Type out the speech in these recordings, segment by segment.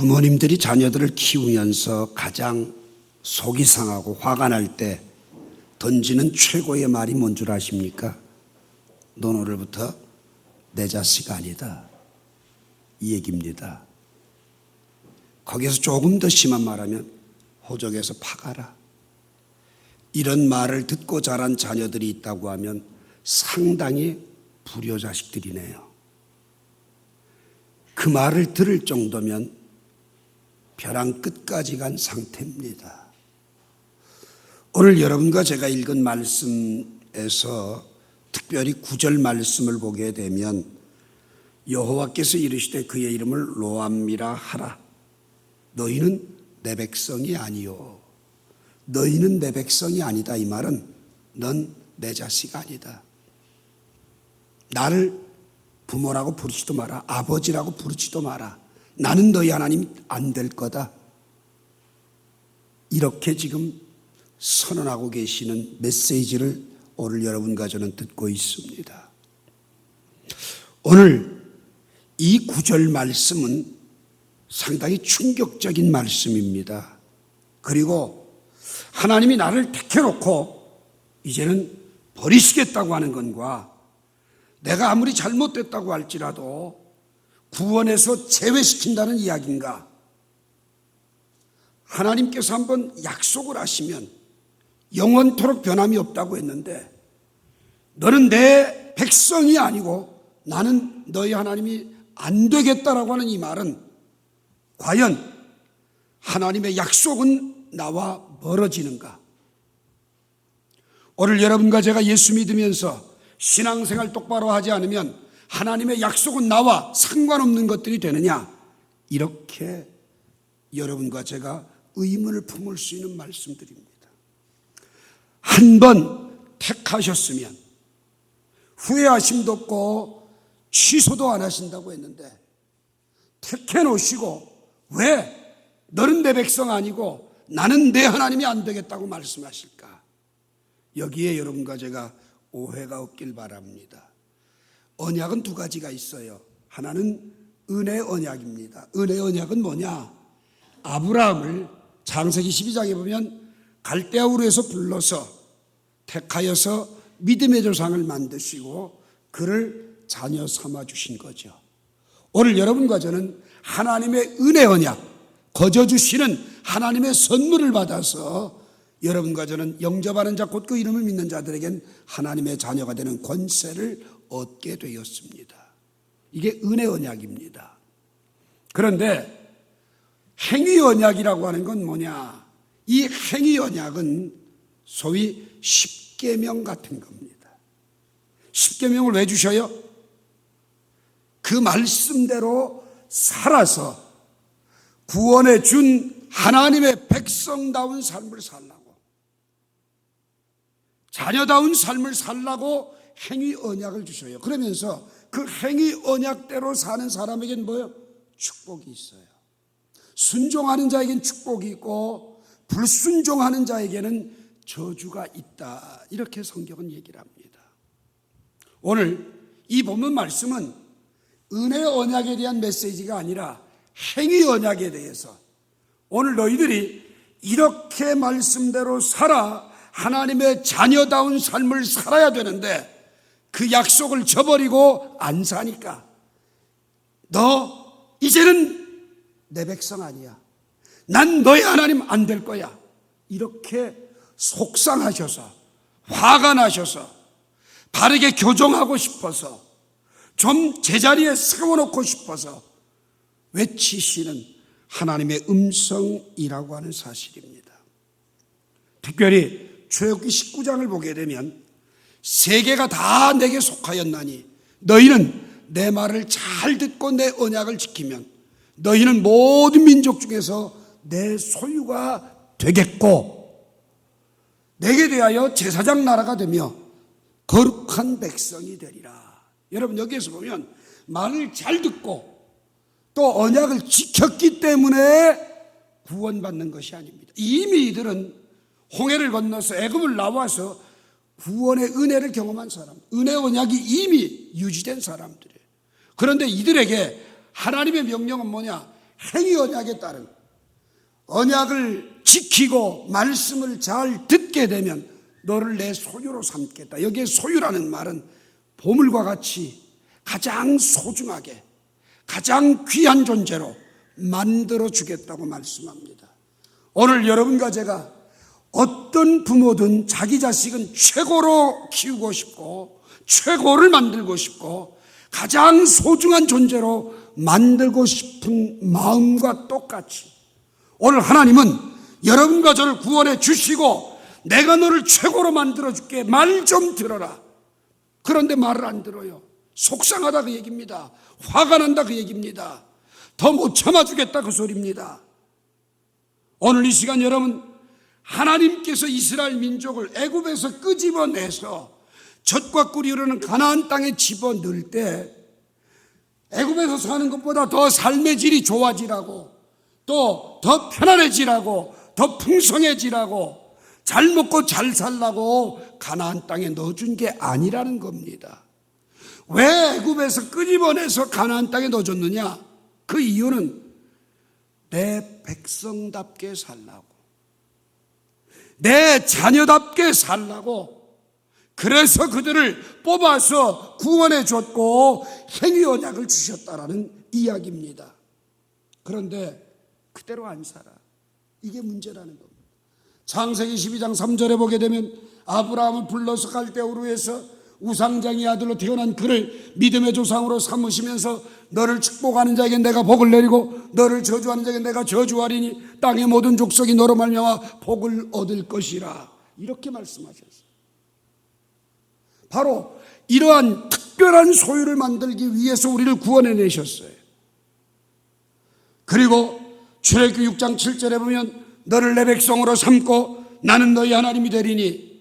부모님들이 자녀들을 키우면서 가장 속이 상하고 화가 날 때 던지는 최고의 말이 뭔 줄 아십니까? 넌 오늘부터 내 자식 아니다, 이 얘기입니다. 거기에서 조금 더 심한 말하면 호적에서 파가라. 이런 말을 듣고 자란 자녀들이 있다고 하면 상당히 불효자식들이네요. 그 말을 들을 정도면 벼랑 끝까지 간 상태입니다. 오늘 여러분과 제가 읽은 말씀에서 특별히 9절 말씀을 보게 되면 여호와께서 이르시되 그의 이름을 로암이라 하라. 너희는 내 백성이 아니요. 너희는 내 백성이 아니다. 이 말은 넌 내 자식 아니다. 나를 부모라고 부르지도 마라. 아버지라고 부르지도 마라. 나는 너희 하나님이 안 될 거다. 이렇게 지금 선언하고 계시는 메시지를 오늘 여러분과 저는 듣고 있습니다. 오늘 이 9절 말씀은 상당히 충격적인 말씀입니다. 그리고 하나님이 나를 택해놓고 이제는 버리시겠다고 하는 것과 내가 아무리 잘못됐다고 할지라도 구원에서 제외시킨다는 이야기인가? 하나님께서 한번 약속을 하시면 영원토록 변함이 없다고 했는데 너는 내 백성이 아니고 나는 너희 하나님이 안 되겠다라고 하는 이 말은 과연 하나님의 약속은 나와 멀어지는가? 오늘 여러분과 제가 예수 믿으면서 신앙생활 똑바로 하지 않으면 하나님의 약속은 나와 상관없는 것들이 되느냐? 이렇게 여러분과 제가 의문을 품을 수 있는 말씀들입니다. 한 번 택하셨으면 후회하심도 없고 취소도 안 하신다고 했는데 택해 놓으시고 왜 너는 내 백성 아니고 나는 내 하나님이 안 되겠다고 말씀하실까? 여기에 여러분과 제가 오해가 없길 바랍니다. 언약은 두 가지가 있어요. 하나는 은혜 언약입니다. 은혜 언약은 뭐냐? 아브라함을 창세기 12장에 보면 갈대아 우르에서 불러서 택하여서 믿음의 조상을 만드시고 그를 자녀 삼아 주신 거죠. 오늘 여러분과 저는 하나님의 은혜 언약, 거저 주시는 하나님의 선물을 받아서 여러분과 저는 영접하는 자 곧 그 이름을 믿는 자들에겐 하나님의 자녀가 되는 권세를 얻게 되었습니다. 이게 은혜 언약입니다. 그런데 행위 언약이라고 하는 건 뭐냐? 이 행위 언약은 소위 십계명 같은 겁니다. 십계명을 왜 주셔요? 그 말씀대로 살아서 구원해 준 하나님의 백성다운 삶을 살라고, 자녀다운 삶을 살라고 행위 언약을 주셔요. 그러면서 그 행위 언약대로 사는 사람에겐 뭐예요? 축복이 있어요. 순종하는 자에겐 축복이 있고 불순종하는 자에게는 저주가 있다. 이렇게 성경은 얘기를 합니다. 오늘 이 본문 말씀은 은혜 언약에 대한 메시지가 아니라 행위 언약에 대해서 오늘 너희들이 이렇게 말씀대로 살아 하나님의 자녀다운 삶을 살아야 되는데 그 약속을 저버리고 안 사니까 너 이제는 내 백성 아니야. 난 너의 하나님 안 될 거야. 이렇게 속상하셔서 화가 나셔서 바르게 교정하고 싶어서 좀 제자리에 세워놓고 싶어서 외치시는 하나님의 음성이라고 하는 사실입니다. 특별히 출애굽기 19장을 보게 되면 세계가 다 내게 속하였나니 너희는 내 말을 잘 듣고 내 언약을 지키면 너희는 모든 민족 중에서 내 소유가 되겠고 내게 대하여 제사장 나라가 되며 거룩한 백성이 되리라. 여러분 여기에서 보면 말을 잘 듣고 또 언약을 지켰기 때문에 구원받는 것이 아닙니다. 이미 이들은 홍해를 건너서 애굽을 나와서 구원의 은혜를 경험한 사람, 은혜 언약이 이미 유지된 사람들이에요. 그런데 이들에게 하나님의 명령은 뭐냐? 행위 언약에 따른 언약을 지키고 말씀을 잘 듣게 되면 너를 내 소유로 삼겠다. 여기에 소유라는 말은 보물과 같이 가장 소중하게 가장 귀한 존재로 만들어 주겠다고 말씀합니다. 오늘 여러분과 제가 어떤 부모든 자기 자식은 최고로 키우고 싶고 최고를 만들고 싶고 가장 소중한 존재로 만들고 싶은 마음과 똑같이 오늘 하나님은 여러분과 저를 구원해 주시고 내가 너를 최고로 만들어 줄게. 말 좀 들어라. 그런데 말을 안 들어요. 속상하다 그 얘기입니다. 화가 난다 그 얘기입니다. 더 못 참아주겠다 그 소리입니다. 오늘 이 시간 여러분, 하나님께서 이스라엘 민족을 애굽에서 끄집어내서 젖과 꿀이 흐르는 가나안 땅에 집어넣을 때 애굽에서 사는 것보다 더 삶의 질이 좋아지라고, 또 더 편안해지라고, 더 풍성해지라고, 잘 먹고 잘 살라고 가나안 땅에 넣어준 게 아니라는 겁니다. 왜 애굽에서 끄집어내서 가나안 땅에 넣어줬느냐? 그 이유는 내 백성답게 살라고, 내 자녀답게 살라고, 그래서 그들을 뽑아서 구원해 줬고 행위 언약을 주셨다라는 이야기입니다. 그런데 그대로 안 살아. 이게 문제라는 겁니다. 창세기 12장 3절에 보게 되면 아브라함을 불러서 갈대우르에서 우상장의 아들로 태어난 그를 믿음의 조상으로 삼으시면서 너를 축복하는 자에게 내가 복을 내리고 너를 저주하는 자에게 내가 저주하리니 땅의 모든 족속이 너로 말미암아 복을 얻을 것이라, 이렇게 말씀하셨어요. 바로 이러한 특별한 소유를 만들기 위해서 우리를 구원해 내셨어요. 그리고 출애굽기 6장 7절에 보면 너를 내 백성으로 삼고 나는 너희 하나님이 되리니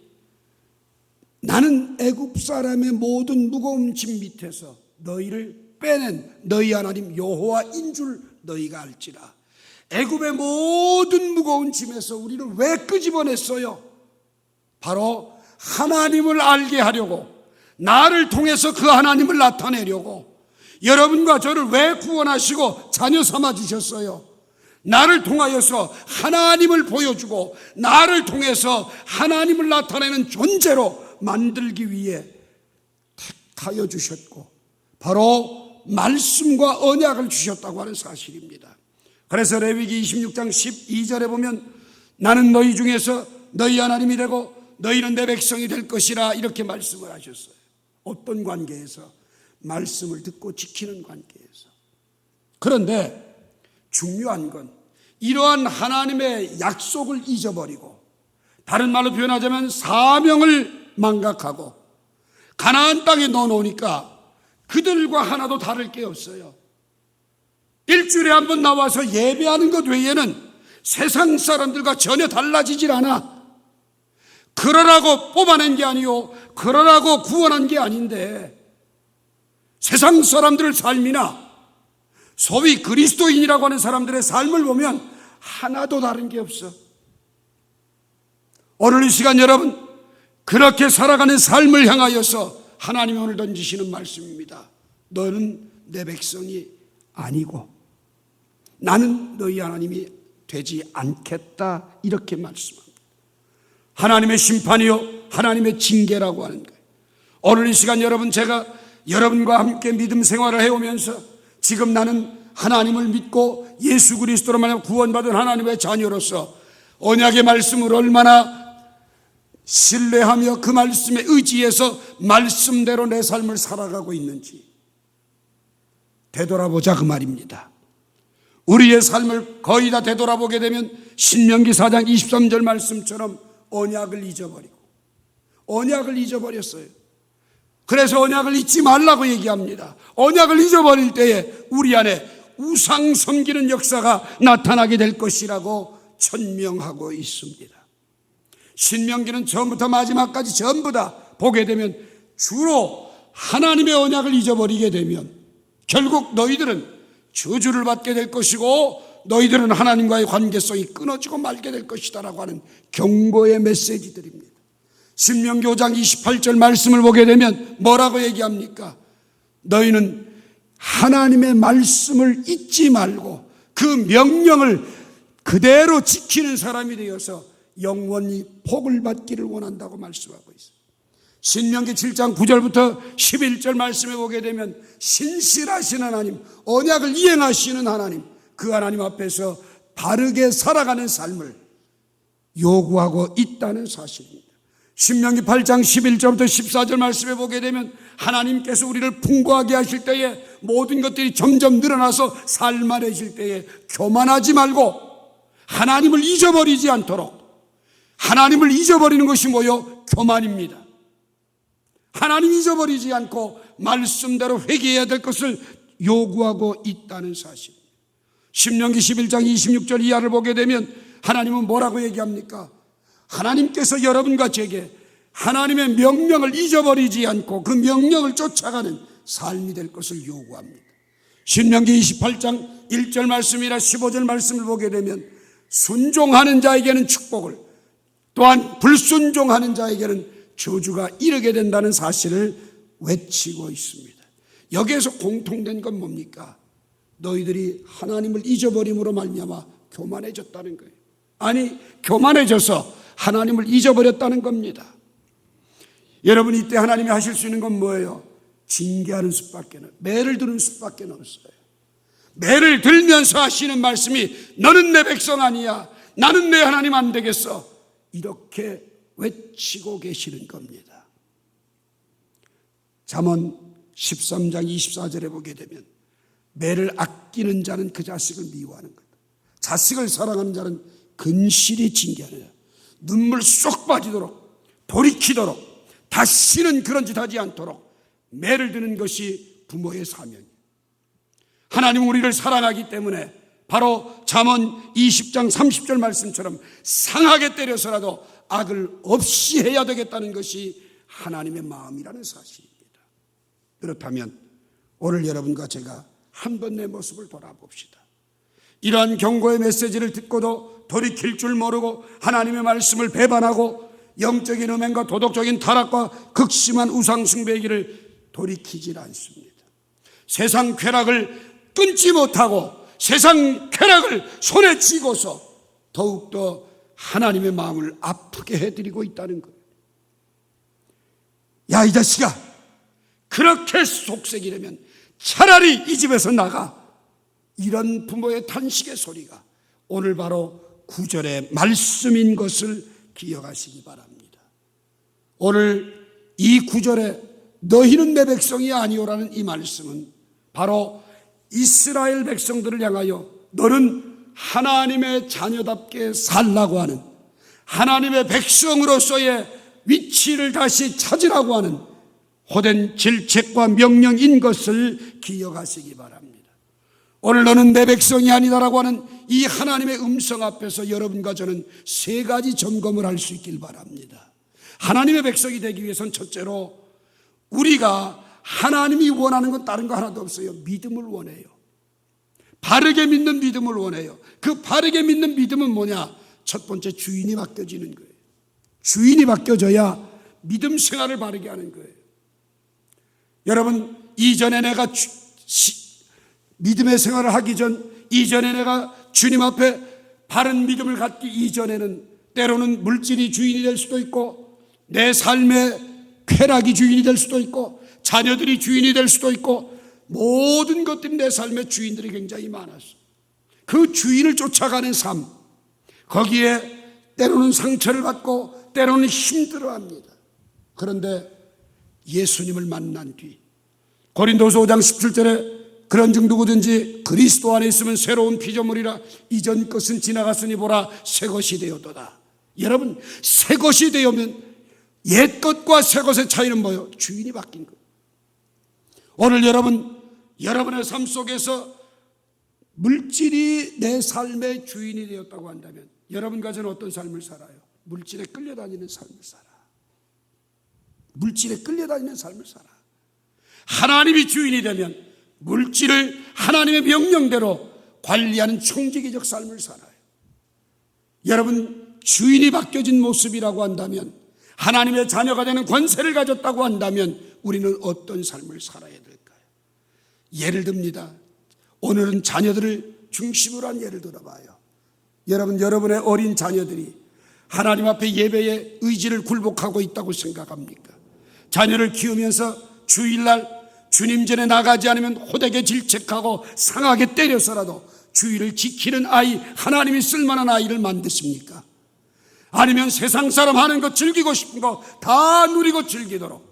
나는 애굽 사람의 모든 무거운 짐 밑에서 너희를 빼낸 너희 하나님 여호와인 줄 너희가 알지라. 애굽의 모든 무거운 짐에서 우리를 왜 끄집어냈어요? 바로 하나님을 알게 하려고, 나를 통해서 그 하나님을 나타내려고. 여러분과 저를 왜 구원하시고 자녀 삼아 주셨어요? 나를 통하여서 하나님을 보여주고 나를 통해서 하나님을 나타내는 존재로 만들기 위해 택하여 주셨고, 바로 말씀과 언약을 주셨다고 하는 사실입니다. 그래서 레위기 26장 12절에 보면 나는 너희 중에서 너희 하나님이 되고 너희는 내 백성이 될 것이라, 이렇게 말씀을 하셨어요. 어떤 관계에서? 말씀을 듣고 지키는 관계에서. 그런데 중요한 건 이러한 하나님의 약속을 잊어버리고, 다른 말로 표현하자면 사명을 망각하고 가나안 땅에 넣어놓으니까 그들과 하나도 다를 게 없어요. 일주일에 한 번 나와서 예배하는 것 외에는 세상 사람들과 전혀 달라지질 않아. 그러라고 뽑아낸 게 아니요, 그러라고 구원한 게 아닌데, 세상 사람들의 삶이나 소위 그리스도인이라고 하는 사람들의 삶을 보면 하나도 다른 게 없어. 오늘 이 시간 여러분, 그렇게 살아가는 삶을 향하여서 하나님이 오늘 던지시는 말씀입니다. 너는 내 백성이 아니고 나는 너희 하나님이 되지 않겠다, 이렇게 말씀합니다. 하나님의 심판이요 하나님의 징계라고 하는 거예요. 오늘 이 시간 여러분, 제가 여러분과 함께 믿음 생활을 해오면서 지금 나는 하나님을 믿고 예수 그리스도로 말하면 구원받은 하나님의 자녀로서 언약의 말씀을 얼마나 신뢰하며 그 말씀에 의지해서 말씀대로 내 삶을 살아가고 있는지 되돌아보자, 그 말입니다. 우리의 삶을 거의 다 되돌아보게 되면 신명기 4장 23절 말씀처럼 언약을 잊어버렸어요. 그래서 언약을 잊지 말라고 얘기합니다. 언약을 잊어버릴 때에 우리 안에 우상 섬기는 역사가 나타나게 될 것이라고 천명하고 있습니다. 신명기는 처음부터 마지막까지 전부 다 보게 되면 주로 하나님의 언약을 잊어버리게 되면 결국 너희들은 저주를 받게 될 것이고 너희들은 하나님과의 관계성이 끊어지고 말게 될 것이다라고 하는 경고의 메시지들입니다. 신명기 5장 28절 말씀을 보게 되면 뭐라고 얘기합니까? 너희는 하나님의 말씀을 잊지 말고 그 명령을 그대로 지키는 사람이 되어서 영원히 복을 받기를 원한다고 말씀하고 있어요. 신명기 7장 9절부터 11절 말씀에 보게 되면 신실하신 하나님, 언약을 이행하시는 하나님, 그 하나님 앞에서 바르게 살아가는 삶을 요구하고 있다는 사실입니다. 신명기 8장 11절부터 14절 말씀에 보게 되면 하나님께서 우리를 풍부하게 하실 때에 모든 것들이 점점 늘어나서 살만해질 때에 교만하지 말고 하나님을 잊어버리지 않도록, 하나님을 잊어버리는 것이 뭐요? 교만입니다. 하나님 잊어버리지 않고 말씀대로 회개해야 될 것을 요구하고 있다는 사실. 신명기 11장 26절 이하를 보게 되면 하나님은 뭐라고 얘기합니까? 하나님께서 여러분과 제게 하나님의 명령을 잊어버리지 않고 그 명령을 쫓아가는 삶이 될 것을 요구합니다. 신명기 28장 1절 말씀이나 15절 말씀을 보게 되면 순종하는 자에게는 축복을, 또한 불순종하는 자에게는 저주가 이르게 된다는 사실을 외치고 있습니다. 여기에서 공통된 건 뭡니까? 너희들이 하나님을 잊어버림으로 말미암아 교만해졌다는 거예요. 아니, 교만해져서 하나님을 잊어버렸다는 겁니다. 여러분, 이때 하나님이 하실 수 있는 건 뭐예요? 징계하는 수밖에, 매를 드는 수밖에 없어요. 매를 들면서 하시는 말씀이 너는 내 백성 아니야, 나는 내 하나님 안 되겠어, 이렇게 외치고 계시는 겁니다. 잠언 13장 24절에 보게 되면 매를 아끼는 자는 그 자식을 미워하는 것, 자식을 사랑하는 자는 근실히 징계하느냐. 눈물 쏙 빠지도록, 돌이키도록, 다시는 그런 짓 하지 않도록 매를 드는 것이 부모의 사명이에요. 하나님은 우리를 사랑하기 때문에 바로 잠언 20장 30절 말씀처럼 상하게 때려서라도 악을 없이 해야 되겠다는 것이 하나님의 마음이라는 사실입니다. 그렇다면 오늘 여러분과 제가 한번 내 모습을 돌아봅시다. 이러한 경고의 메시지를 듣고도 돌이킬 줄 모르고 하나님의 말씀을 배반하고 영적인 음행과 도덕적인 타락과 극심한 우상 숭배의 길을 돌이키질 않습니다. 세상 쾌락을 끊지 못하고 세상 쾌락을 손에 쥐고서 더욱더 하나님의 마음을 아프게 해드리고 있다는 거예요. 야, 이 자식아, 그렇게 속색이려면 차라리 이 집에서 나가. 이런 부모의 탄식의 소리가 오늘 바로 9절의 말씀인 것을 기억하시기 바랍니다. 오늘 이 9절에 너희는 내 백성이 아니오라는 이 말씀은 바로 이스라엘 백성들을 향하여 너는 하나님의 자녀답게 살라고 하는, 하나님의 백성으로서의 위치를 다시 찾으라고 하는 호된 질책과 명령인 것을 기억하시기 바랍니다. 오늘 너는 내 백성이 아니다라고 하는 이 하나님의 음성 앞에서 여러분과 저는 세 가지 점검을 할 수 있길 바랍니다. 하나님의 백성이 되기 위해서는 첫째로 우리가 하나님이 원하는 건 다른 거 하나도 없어요. 믿음을 원해요. 바르게 믿는 믿음을 원해요. 그 바르게 믿는 믿음은 뭐냐? 첫 번째, 주인이 바뀌어지는 거예요. 주인이 바뀌어져야 믿음 생활을 바르게 하는 거예요. 여러분, 이전에 내가 믿음의 생활을 하기 전, 이전에 내가 주님 앞에 바른 믿음을 갖기 이전에는 때로는 물질이 주인이 될 수도 있고, 내 삶의 쾌락이 주인이 될 수도 있고, 자녀들이 주인이 될 수도 있고, 모든 것들이 내 삶의 주인들이 굉장히 많았어. 그 주인을 쫓아가는 삶, 거기에 때로는 상처를 받고 때로는 힘들어합니다. 그런데 예수님을 만난 뒤 고린도서 5장 17절에 그런즉 누구든지 그리스도 안에 있으면 새로운 피조물이라 이전 것은 지나갔으니 보라 새 것이 되었도다. 여러분, 새 것이 되면 옛 것과 새 것의 차이는 뭐예요? 주인이 바뀐 거예요. 오늘 여러분의 삶 속에서 물질이 내 삶의 주인이 되었다고 한다면 여러분과 저는 어떤 삶을 살아요? 물질에 끌려다니는 삶을 살아. 물질에 끌려다니는 삶을 살아. 하나님이 주인이 되면 물질을 하나님의 명령대로 관리하는 총지기적 삶을 살아요. 여러분, 주인이 바뀌어진 모습이라고 한다면, 하나님의 자녀가 되는 권세를 가졌다고 한다면 우리는 어떤 삶을 살아야 될까요? 예를 듭니다. 오늘은 자녀들을 중심으로 한 예를 들어봐요. 여러분의 어린 자녀들이 하나님 앞에 예배의 의지를 굴복하고 있다고 생각합니까? 자녀를 키우면서 주일날 주님 전에 나가지 않으면 호되게 질책하고 상하게 때려서라도 주의를 지키는 아이, 하나님이 쓸만한 아이를 만드십니까? 아니면 세상 사람 하는 거, 즐기고 싶은 거 다 누리고 즐기도록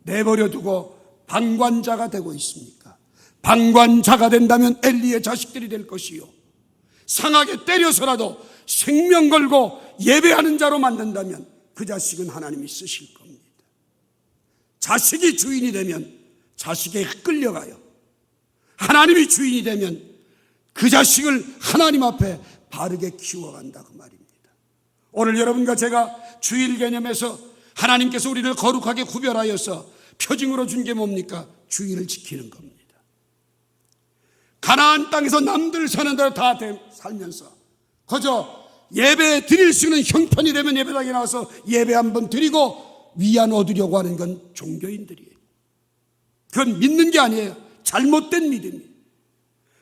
내버려 두고 방관자가 되고 있습니까? 방관자가 된다면 엘리의 자식들이 될 것이요, 상하게 때려서라도 생명 걸고 예배하는 자로 만든다면 그 자식은 하나님이 쓰실 겁니다. 자식이 주인이 되면 자식에게 끌려가요. 하나님이 주인이 되면 그 자식을 하나님 앞에 바르게 키워간다, 그 말입니다. 오늘 여러분과 제가 주일 개념에서 하나님께서 우리를 거룩하게 구별하여서 표징으로 준 게 뭡니까? 주일을 지키는 겁니다. 가나안 땅에서 남들 사는 대로 다 살면서 그저 예배 드릴 수 있는 형편이 되면 예배당에 나와서 예배 한번 드리고 위안 얻으려고 하는 건 종교인들이에요. 그건 믿는 게 아니에요. 잘못된 믿음이에요.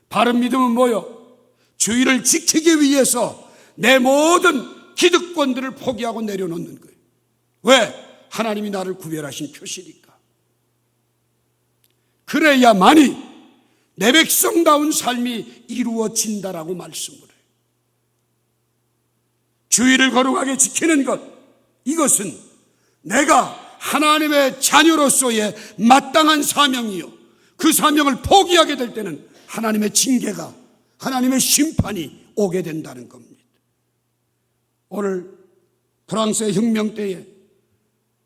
바른 믿음은 뭐요? 주일을 지키기 위해서 내 모든 기득권들을 포기하고 내려놓는 거예요. 왜? 하나님이 나를 구별하신 표시니까. 그래야만이 내 백성다운 삶이 이루어진다라고 말씀을 해요. 주일을 거룩하게 지키는 것, 이것은 내가 하나님의 자녀로서의 마땅한 사명이요, 그 사명을 포기하게 될 때는 하나님의 징계가, 하나님의 심판이 오게 된다는 겁니다. 오늘 프랑스의 혁명 때에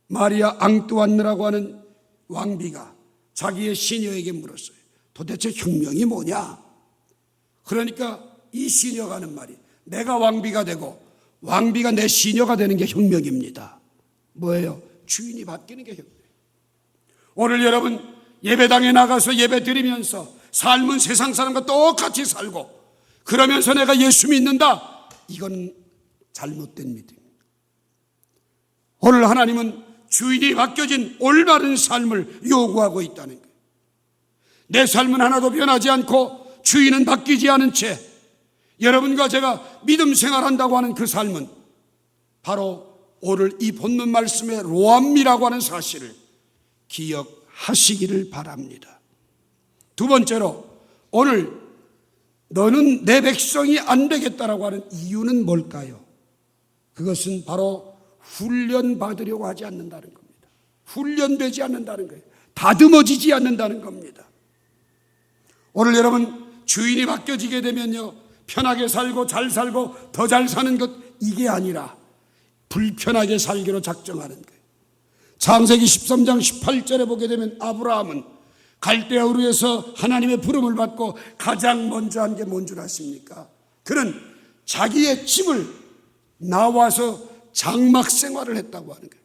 마리아 앙뚜안느라고 하는 왕비가 자기의 시녀에게 물었어요. 도대체 혁명이 뭐냐? 그러니까 이 시녀가 하는 말이, 내가 왕비가 되고 왕비가 내 시녀가 되는 게 혁명입니다. 뭐예요? 주인이 바뀌는 게 혁명이에요. 오늘 여러분 예배당에 나가서 예배 드리면서 삶은 세상 사람과 똑같이 살고 그러면서 내가 예수 믿는다, 이건 잘못된 믿음입니다. 오늘 하나님은 주인이 바뀌어진 올바른 삶을 요구하고 있다는 거예요. 내 삶은 하나도 변하지 않고 주인은 바뀌지 않은 채 여러분과 제가 믿음 생활한다고 하는 그 삶은 바로 오늘 이 본문 말씀의 로암미라고 하는 사실을 기억하시기를 바랍니다. 두 번째로, 오늘 너는 내 백성이 안 되겠다라고 하는 이유는 뭘까요? 그것은 바로 훈련받으려고 하지 않는다는 겁니다. 훈련되지 않는다는 거예요. 다듬어지지 않는다는 겁니다. 오늘 여러분 주인이 바뀌어지게 되면요, 편하게 살고 잘 살고 더 잘 사는 것, 이게 아니라 불편하게 살기로 작정하는 거예요. 창세기 13장 18절에 보게 되면 아브라함은 갈대아 우르에서 하나님의 부름을 받고 가장 먼저 한 게 뭔 줄 아십니까? 그는 자기의 집을 나와서 장막 생활을 했다고 하는 거예요.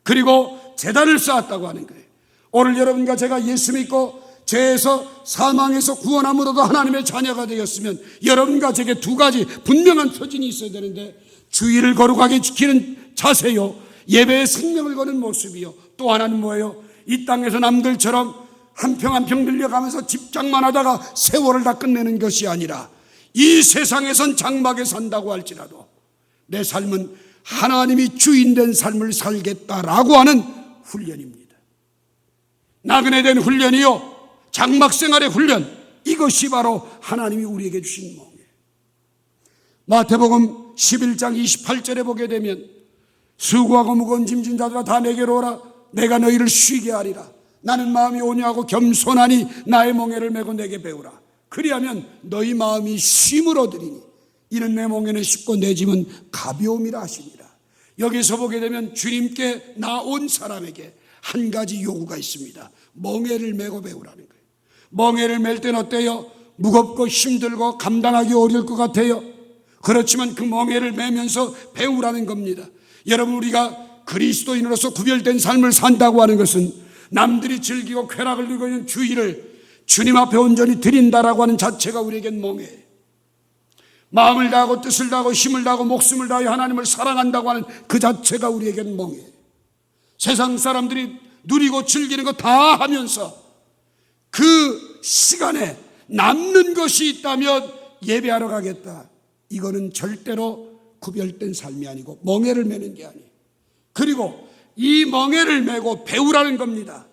그리고 제단을 쌓았다고 하는 거예요. 오늘 여러분과 제가 예수 믿고 죄에서 사망에서 구원함으로도 하나님의 자녀가 되었으면 여러분과 제게 두 가지 분명한 표징이 있어야 되는데, 주의를 거룩하게 지키는 자세요, 예배에 생명을 거는 모습이요, 또 하나는 뭐예요? 이 땅에서 남들처럼 한 평 한 평 늘려가면서 집장만 하다가 세월을 다 끝내는 것이 아니라 이 세상에선 장막에 산다고 할지라도 내 삶은 하나님이 주인된 삶을 살겠다라고 하는 훈련입니다. 나그네 된 훈련이요, 장막 생활의 훈련, 이것이 바로 하나님이 우리에게 주신 몽이에요. 마태복음 11장 28절에 보게 되면 수고하고 무거운 짐진 자들아 다 내게로 오라, 내가 너희를 쉬게 하리라. 나는 마음이 온유하고 겸손하니 나의 멍에를 메고 내게 배우라. 그리하면 너희 마음이 쉼을 얻으리니 이는 내 멍에는 쉽고 내 짐은 가벼움이라 하시니라. 여기서 보게 되면 주님께 나온 사람에게 한 가지 요구가 있습니다. 멍에를 메고 배우라는 거예요. 멍에를 맬 때는 어때요? 무겁고 힘들고 감당하기 어려울 것 같아요. 그렇지만 그 멍에를 메면서 배우라는 겁니다. 여러분, 우리가 그리스도인으로서 구별된 삶을 산다고 하는 것은 남들이 즐기고 쾌락을 누리고 있는 주의를 주님 앞에 온전히 드린다라고 하는 자체가 우리에겐 멍에예요. 마음을 다하고 뜻을 다하고 힘을 다하고 목숨을 다하여 하나님을 사랑한다고 하는 그 자체가 우리에겐 멍에예요. 세상 사람들이 누리고 즐기는 거 다 하면서 그 시간에 남는 것이 있다면 예배하러 가겠다. 이거는 절대로 구별된 삶이 아니고 멍에를 매는 게 아니에요. 그리고 이 멍에를 메고 배우라는 겁니다.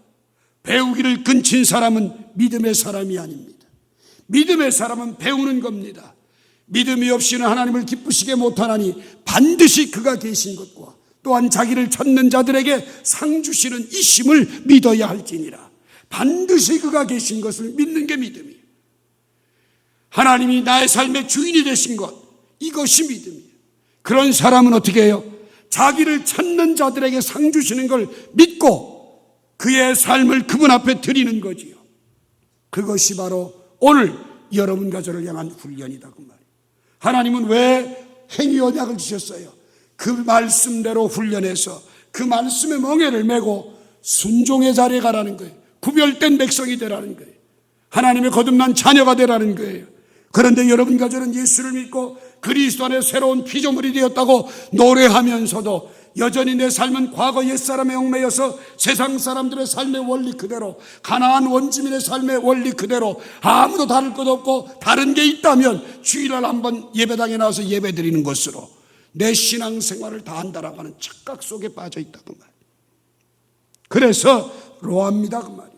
배우기를 근친 사람은 믿음의 사람이 아닙니다. 믿음의 사람은 배우는 겁니다. 믿음이 없이는 하나님을 기쁘시게 못하나니 반드시 그가 계신 것과 또한 자기를 찾는 자들에게 상 주시는 이심을 믿어야 할지니라. 반드시 그가 계신 것을 믿는 게 믿음이에요. 하나님이 나의 삶의 주인이 되신 것, 이것이 믿음이에요. 그런 사람은 어떻게 해요? 자기를 찾는 자들에게 상 주시는 걸 믿고 그의 삶을 그분 앞에 드리는 거지요. 그것이 바로 오늘 여러분과 저를 향한 훈련이다 그 말이에요. 하나님은 왜 행위 언약을 주셨어요? 그 말씀대로 훈련해서 그 말씀의 멍에를 메고 순종의 자리에 가라는 거예요. 구별된 백성이 되라는 거예요. 하나님의 거듭난 자녀가 되라는 거예요. 그런데 여러분과 저는 예수를 믿고 그리스도 안에 새로운 피조물이 되었다고 노래하면서도 여전히 내 삶은 과거 옛사람의 얽매여서 세상 사람들의 삶의 원리 그대로, 가나안 원주민의 삶의 원리 그대로 아무도 다를 것 없고 다른 게 있다면 주일날 한번 예배당에 나와서 예배 드리는 것으로 내 신앙생활을 다 한다라고 하는 착각 속에 빠져 있다 그 말이에요. 그래서 로합니다 그 말이에요.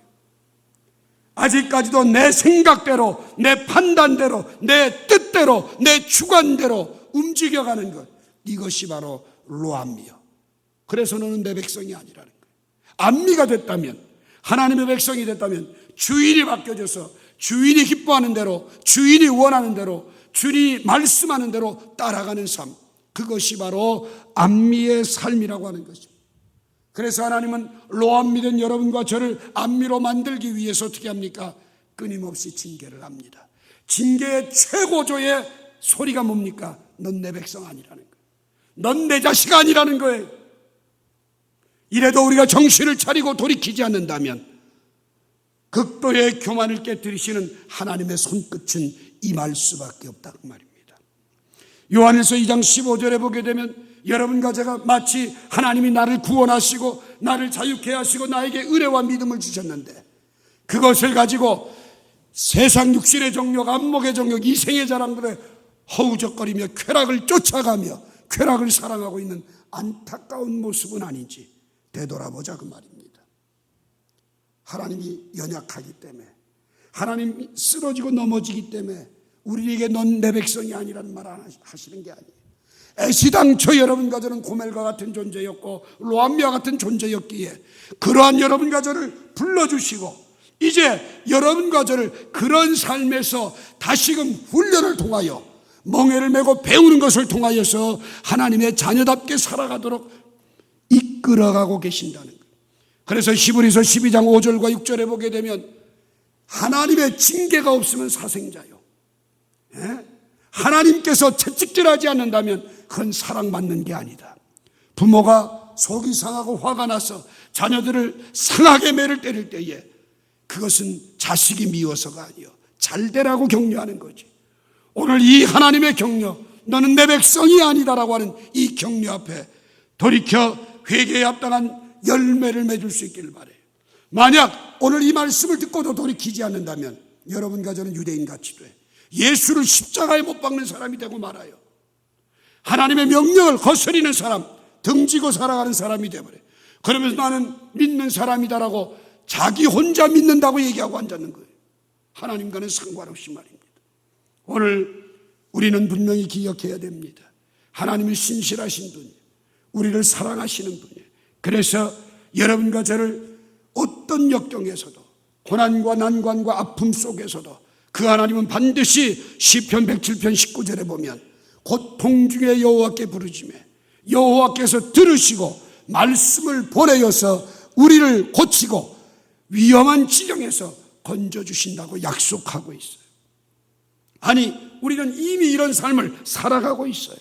아직까지도 내 생각대로, 내 판단대로, 내 뜻대로, 내 주관대로 움직여가는 것, 이것이 바로 로암이요. 그래서 너는 내 백성이 아니라는 거예요. 암미가 됐다면, 하나님의 백성이 됐다면 주인이 바뀌어져서 주인이 기뻐하는 대로, 주인이 원하는 대로, 주인이 말씀하는 대로 따라가는 삶, 그것이 바로 암미의 삶이라고 하는 것입니다. 그래서 하나님은 로암미 된 여러분과 저를 암미로 만들기 위해서 어떻게 합니까? 끊임없이 징계를 합니다. 징계의 최고조의 소리가 뭡니까? 넌 내 백성 아니라는 거예요. 넌 내 자식 아니라는 거예요. 이래도 우리가 정신을 차리고 돌이키지 않는다면 극도의 교만을 깨뜨리시는 하나님의 손끝은 임할 수밖에 없다 그 말입니다. 요한일서 2장 15절에 보게 되면 여러분과 제가 마치 하나님이 나를 구원하시고 나를 자유케 하시고 나에게 은혜와 믿음을 주셨는데 그것을 가지고 세상 육신의 정욕, 안목의 정욕, 이생의 자랑들에 허우적거리며 쾌락을 쫓아가며 쾌락을 사랑하고 있는 안타까운 모습은 아닌지 되돌아보자 그 말입니다. 하나님이 연약하기 때문에, 하나님이 쓰러지고 넘어지기 때문에 우리에게 넌 내 백성이 아니라는 말 안 하시는 게 아니에요. 애시당초 여러분과 저는 고멜과 같은 존재였고 로암미와 같은 존재였기에 그러한 여러분과 저를 불러주시고 이제 여러분과 저를 그런 삶에서 다시금 훈련을 통하여 멍에를 메고 배우는 것을 통하여서 하나님의 자녀답게 살아가도록 이끌어가고 계신다는 거예요. 그래서 히브리서 12장 5절과 6절에 보게 되면 하나님의 징계가 없으면 사생자요, 하나님께서 채찍질하지 않는다면 그건 사랑받는 게 아니다. 부모가 속이 상하고 화가 나서 자녀들을 상하게 매를 때릴 때에 그것은 자식이 미워서가 아니요 잘 되라고 격려하는 거지. 오늘 이 하나님의 격려, 너는 내 백성이 아니다라고 하는 이 격려 앞에 돌이켜 회개에 합당한 열매를 맺을 수 있기를 바라요. 만약 오늘 이 말씀을 듣고도 돌이키지 않는다면 여러분과 저는 유대인같이 돼 예수를 십자가에 못 박는 사람이 되고 말아요. 하나님의 명령을 거스리는 사람, 등지고 살아가는 사람이 되어버려요. 그러면서 나는 믿는 사람이다라고 자기 혼자 믿는다고 얘기하고 앉았는 거예요. 하나님과는 상관없이 말입니다. 오늘 우리는 분명히 기억해야 됩니다. 하나님은 신실하신 분이에요. 우리를 사랑하시는 분이에요. 그래서 여러분과 저를 어떤 역경에서도 고난과 난관과 아픔 속에서도 그 하나님은 반드시 시편 107편 19절에 보면 고통 중에 여호와께 부르짖으며 여호와께서 들으시고 말씀을 보내어서 우리를 고치고 위험한 지경에서 건져주신다고 약속하고 있어요. 아니 우리는 이미 이런 삶을 살아가고 있어요.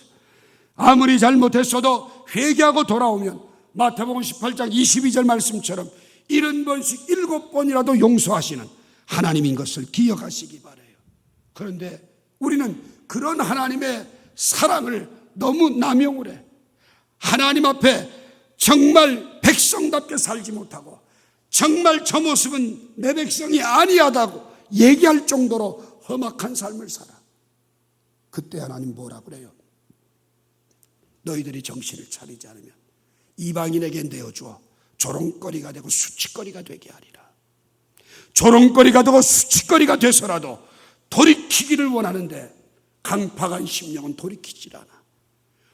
아무리 잘못했어도 회개하고 돌아오면 마태복음 18장 22절 말씀처럼 70번씩 7번이라도 용서하시는 하나님인 것을 기억하시기 바라요. 그런데 우리는 그런 하나님의 사랑을 너무 남용을 해. 하나님 앞에 정말 백성답게 살지 못하고 정말 저 모습은 내 백성이 아니하다고 얘기할 정도로 험악한 삶을 살아. 그때 하나님 뭐라 그래요? 너희들이 정신을 차리지 않으면 이방인에게 내어주어 조롱거리가 되고 수치거리가 되게 하리라. 조롱거리가 되고 수치거리가 돼서라도 돌이키기를 원하는데 강팍한 심령은 돌이키질 않아.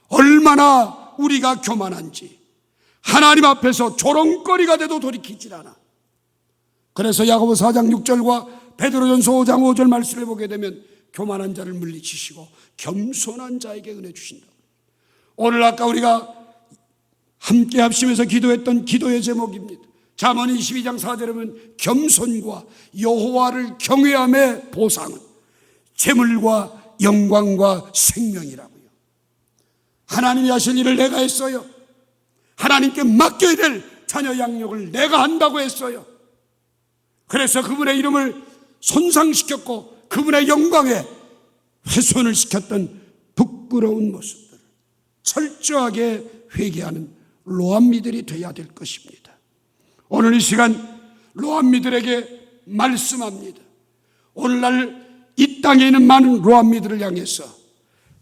얼마나 우리가 교만한지 하나님 앞에서 조롱거리가 돼도 돌이키질 않아. 그래서 야고보 4장 6절과 베드로전서 5장 5절 말씀을 보게 되면 교만한 자를 물리치시고 겸손한 자에게 은혜 주신다. 오늘 아까 우리가 함께 합심해서 기도했던 기도의 제목입니다. 잠언 22장 4절에 보면 겸손과 여호와를 경외함의 보상은 재물과 영광과 생명이라고요. 하나님이 하실 일을 내가 했어요. 하나님께 맡겨야 될 자녀 양육을 내가 한다고 했어요. 그래서 그분의 이름을 손상시켰고 그분의 영광에 훼손을 시켰던 부끄러운 모습들을 철저하게 회개하는 로암미들이 되어야 될 것입니다. 오늘 이 시간 로암미들에게 말씀합니다. 오늘날 이 땅에 있는 많은 로암미들을 향해서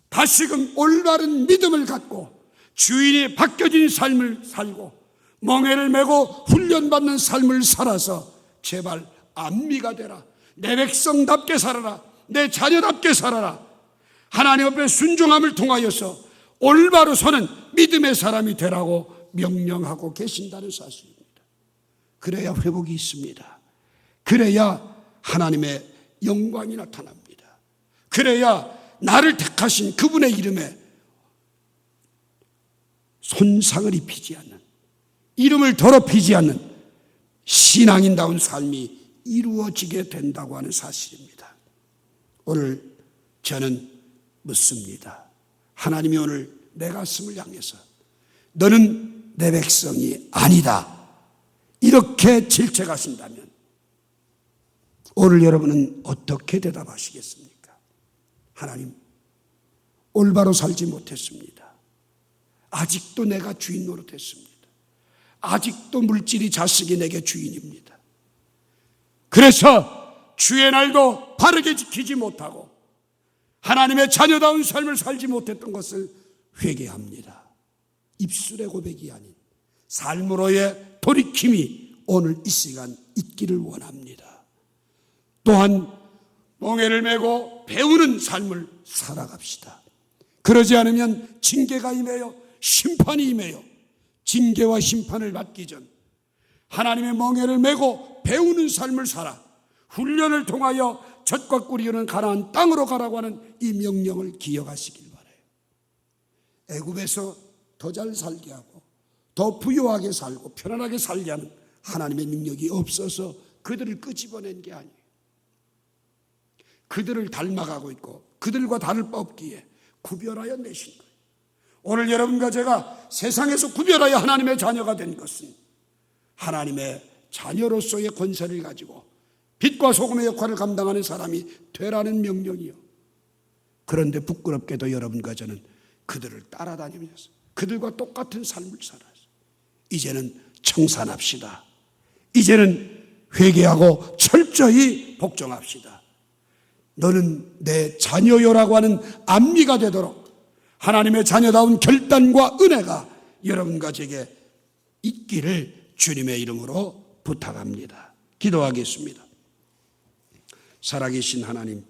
다시금 올바른 믿음을 갖고 주인이 바뀌어진 삶을 살고 멍에를 메고 훈련받는 삶을 살아서 제발 암미가 되라. 내 백성답게 살아라. 내 자녀답게 살아라. 하나님 앞에 순종함을 통하여서 올바로 서는 믿음의 사람이 되라고 명령하고 계신다는 사실입니다. 그래야 회복이 있습니다. 그래야 하나님의 영광이 나타납니다. 그래야 나를 택하신 그분의 이름에 손상을 입히지 않는, 이름을 더럽히지 않는 신앙인다운 삶이 이루어지게 된다고 하는 사실입니다. 오늘 저는 묻습니다. 하나님이 오늘 내 가슴을 향해서 너는 내 백성이 아니다 이렇게 질책하신다면 오늘 여러분은 어떻게 대답하시겠습니까? 하나님, 올바로 살지 못했습니다. 아직도 내가 주인 노릇했습니다. 아직도 물질이 자식이 내게 주인입니다. 그래서 주의 날도 바르게 지키지 못하고 하나님의 자녀다운 삶을 살지 못했던 것을 회개합니다. 입술의 고백이 아닌 삶으로의 돌이킴이 오늘 이 시간 있기를 원합니다. 또한 멍에를 메고 배우는 삶을 살아갑시다. 그러지 않으면 징계가 임해요. 심판이 임해요. 징계와 심판을 받기 전 하나님의 멍에를 메고 배우는 삶을 살아 훈련을 통하여 젖과 꿀이 흐르는 가나안 땅으로 가라고 하는 이 명령을 기억하시길 바라요. 애굽에서 더 잘 살게 하고 더 부유하게 살고 편안하게 살게 하는 하나님의 능력이 없어서 그들을 끄집어낸 게 아니에요. 그들을 닮아가고 있고 그들과 다를 바 없기에 구별하여 내신 거예요. 오늘 여러분과 제가 세상에서 구별하여 하나님의 자녀가 된 것은 하나님의 자녀로서의 권세를 가지고 빛과 소금의 역할을 감당하는 사람이 되라는 명령이요. 그런데 부끄럽게도 여러분과 저는 그들을 따라다니면서 그들과 똑같은 삶을 살아요. 이제는 청산합시다. 이제는 회개하고 철저히 복종합시다. 너는 내 자녀요라고 하는 암미가 되도록 하나님의 자녀다운 결단과 은혜가 여러분과 제게 있기를 주님의 이름으로 부탁합니다. 기도하겠습니다. 살아계신 하나님,